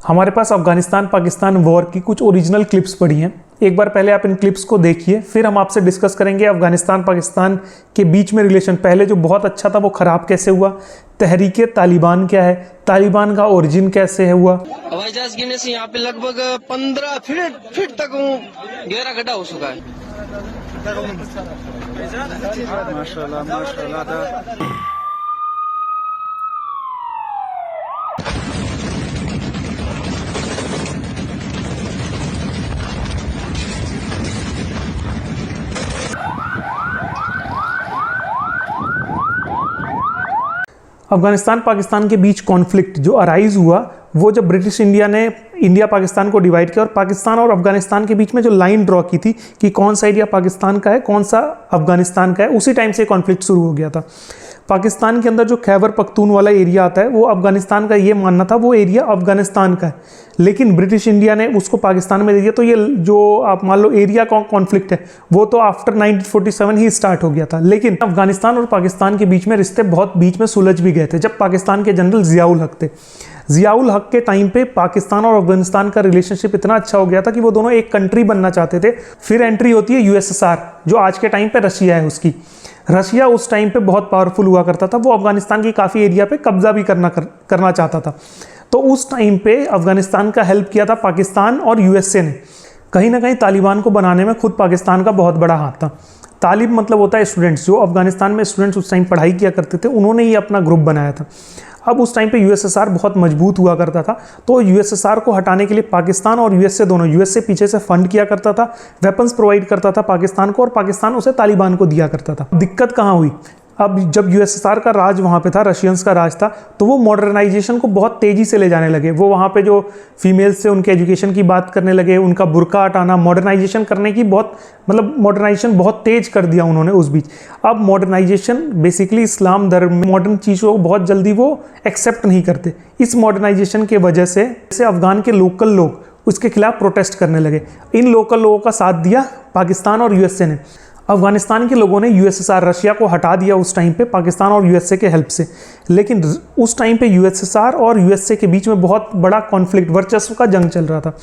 हमारे पास अफगानिस्तान पाकिस्तान वॉर की कुछ ओरिजिनल क्लिप्स पड़ी हैं। एक बार पहले आप इन क्लिप्स को देखिए, फिर हम आपसे डिस्कस करेंगे अफगानिस्तान पाकिस्तान के बीच में रिलेशन पहले जो बहुत अच्छा था वो ख़राब कैसे हुआ, तहरीके तालिबान क्या है, तालिबान का ओरिजिन कैसे है हुआ। हवाई जहाज गिरने से यहाँ पे लगभग 15 फीट तक गहरा गड्ढा हो चुका है। माशाल्लाह माशाल्लाह। अफगानिस्तान पाकिस्तान के बीच कॉन्फ्लिक्ट जो अराइज हुआ वो जब ब्रिटिश इंडिया ने इंडिया पाकिस्तान को डिवाइड किया और पाकिस्तान और अफगानिस्तान के बीच में जो लाइन ड्रॉ की थी कि कौन सा एरिया पाकिस्तान का है कौन सा अफगानिस्तान का है, उसी टाइम से कॉन्फ्लिक्ट शुरू हो गया था। पाकिस्तान के अंदर जो खैबर पख्तून वाला एरिया आता है वो अफगानिस्तान का, ये मानना था वो एरिया अफगानिस्तान का है, लेकिन ब्रिटिश इंडिया ने उसको पाकिस्तान में दे दिया। तो ये जो आप मान लो एरिया का कॉन्फ्लिक्ट है वो तो आफ्टर 1947 ही स्टार्ट हो गया था। लेकिन अफगानिस्तान और पाकिस्तान के बीच में रिश्ते बहुत बीच में सुलझ भी गए थे जब पाकिस्तान के जनरल जियाउल हक थे। जियाउल हक के टाइम पे पाकिस्तान और अफगानिस्तान का रिलेशनशिप इतना अच्छा हो गया था कि वो दोनों एक कंट्री बनना चाहते थे। फिर एंट्री होती है यूएसएसआर, जो आज के टाइम पे रशिया है उसकी। रशिया उस टाइम पे बहुत पावरफुल हुआ करता था, वो अफगानिस्तान की काफ़ी एरिया पे कब्जा भी करना चाहता था। तो उस टाइम पे अफगानिस्तान का हेल्प किया था पाकिस्तान और यूएसए ने। कहीं ना कहीं तालिबान को बनाने में खुद पाकिस्तान का बहुत बड़ा हाथ था। तालिब मतलब होता है स्टूडेंट्स, जो अफगानिस्तान में स्टूडेंट्स उस टाइम पढ़ाई किया करते थे, उन्होंने ही अपना ग्रुप बनाया था। अब उस टाइम पे यूएसएसआर बहुत मजबूत हुआ करता था, तो यूएसएसआर को हटाने के लिए पाकिस्तान और यूएसए दोनों, यूएसए पीछे से फंड किया करता था, वेपन्स प्रोवाइड करता था पाकिस्तान को और पाकिस्तान उसे तालिबान को दिया करता था। दिक्कत कहाँ हुई, अब जब यूएसएसआर का राज वहाँ पे था, रशियंस का राज था, तो वो मॉडर्नाइजेशन को बहुत तेज़ी से ले जाने लगे। वो वहाँ पे जो फीमेल्स थे उनके एजुकेशन की बात करने लगे, उनका बुर्का हटाना, मॉडर्नाइजेशन करने की मॉडर्नाइजेशन बहुत तेज कर दिया उन्होंने उस बीच। अब मॉडर्नाइजेशन बेसिकली इस्लाम धर्म में मॉडर्न चीज़ों को बहुत जल्दी वो एक्सेप्ट नहीं करते। इस मॉडर्नाइजेशन के वजह से अफगान के लोकल लोग उसके खिलाफ प्रोटेस्ट करने लगे। इन लोकल लोगों का साथ दिया पाकिस्तान और यूएसए ने। अफगानिस्तान के लोगों ने यूएसएसआर, रशिया को हटा दिया उस टाइम पे पाकिस्तान और यूएसए के हेल्प से। लेकिन उस टाइम पे यूएसएसआर और यूएसए के बीच में बहुत बड़ा कॉन्फ्लिक्ट, वर्चस्व का जंग चल रहा था।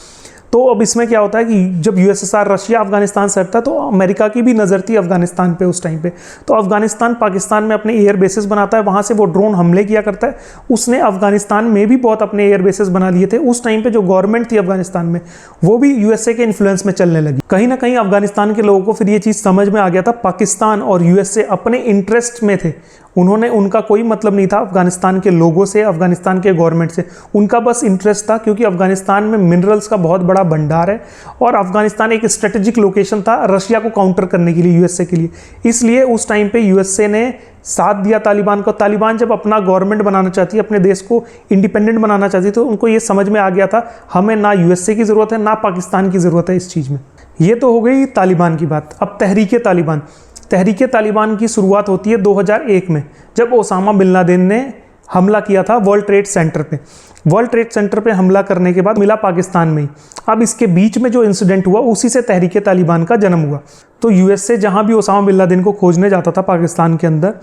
तो अब इसमें क्या होता है कि जब यूएसएसआर रशिया अफगानिस्तान से हटता तो अमेरिका की भी नज़र थी अफगानिस्तान पे उस टाइम पे। तो अफगानिस्तान पाकिस्तान में अपने एयर बेसेस बनाता है, वहाँ से वो ड्रोन हमले किया करता है। उसने अफगानिस्तान में भी बहुत अपने एयर बेसेस बना लिए थे। उस टाइम पे जो गवर्नमेंट थी अफगानिस्तान में वो भी यूएसए के इन्फ्लुएंस में चलने लगी। कहीं ना कहीं अफगानिस्तान के लोगों को फिर ये चीज़ समझ में आ गया था, पाकिस्तान और यूएसए अपने इंटरेस्ट में थे। उनका कोई मतलब नहीं था अफगानिस्तान के लोगों से, अफगानिस्तान के गवर्नमेंट से। उनका बस इंटरेस्ट था क्योंकि अफगानिस्तान में मिनरल्स का बहुत बड़ा भंडार है और अफगानिस्तान एक स्ट्रेटेजिक लोकेशन था रशिया को काउंटर करने के लिए, यूएसए के लिए। इसलिए उस टाइम पे यूएसए ने साथ दिया तालिबान को। तालिबान जब अपना गवर्नमेंट बनाना चाहती है, अपने देश को इंडिपेंडेंट बनाना चाहती है, तो उनको ये समझ में आ गया था हमें ना यूएसए की ज़रूरत है ना पाकिस्तान की ज़रूरत है इस चीज़ में। ये तो हो गई तालिबान की बात। अब तहरीके तालिबान। तहरीके तालिबान की शुरुआत होती है 2001 में, जब ओसामा बिन लादेन ने हमला किया था वर्ल्ड ट्रेड सेंटर पे। वर्ल्ड ट्रेड सेंटर पे हमला करने के बाद मिला पाकिस्तान में ही। अब इसके बीच में जो इंसिडेंट हुआ उसी से तहरीके तालिबान का जन्म हुआ। तो यूएसए जहाँ भी ओसामा बिन लादेन को खोजने जाता था पाकिस्तान के अंदर,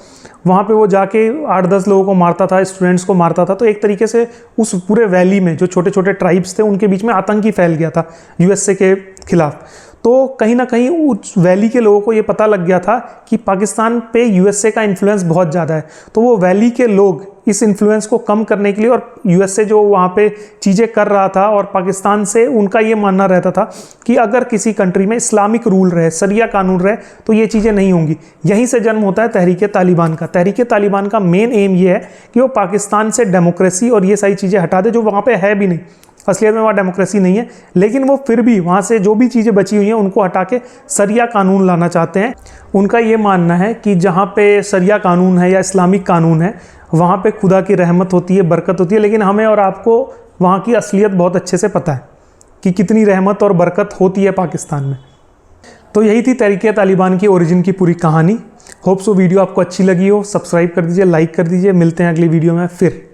वहाँ पे वो जाके 8-10 लोगों को मारता था, स्टूडेंट्स को मारता था। तो एक तरीके से उस पूरे वैली में जो छोटे छोटे ट्राइब्स थे उनके बीच में आतंकी फैल गया था यूएसए के खिलाफ। तो कहीं ना कहीं उस वैली के लोगों को ये पता लग गया था कि पाकिस्तान पे यूएसए का इन्फ्लुएंस बहुत ज़्यादा है। तो वो वैली के लोग इस इन्फ्लुएंस को कम करने के लिए, और यूएसए जो वहाँ पे चीज़ें कर रहा था और पाकिस्तान से उनका ये मानना रहता था कि अगर किसी कंट्री में इस्लामिक रूल रहे, शरिया कानून रहे, तो ये चीज़ें नहीं होंगी। यहीं से जन्म होता है तहरीके तालिबान का। तहरीके तालिबान का मेन एम ये है कि वो पाकिस्तान से डेमोक्रेसी और ये सारी चीज़ें हटा दे जो वहाँ पर है भी नहीं। असलियत में वहाँ डेमोक्रेसी नहीं है, लेकिन वो फिर भी वहाँ से जो भी चीज़ें बची हुई हैं उनको हटा के शरिया कानून लाना चाहते हैं। उनका ये मानना है कि जहाँ पे शरिया कानून है या इस्लामिक कानून है वहाँ पे खुदा की रहमत होती है, बरकत होती है। लेकिन हमें और आपको वहाँ की असलियत बहुत अच्छे से पता है कि कितनी रहमत और बरकत होती है पाकिस्तान में। तो यही थी तहरीके तालिबान की ओरिजिन की पूरी कहानी। होप सो वीडियो आपको अच्छी लगी हो। सब्सक्राइब कर दीजिए, लाइक कर दीजिए। मिलते हैं अगली वीडियो में फिर।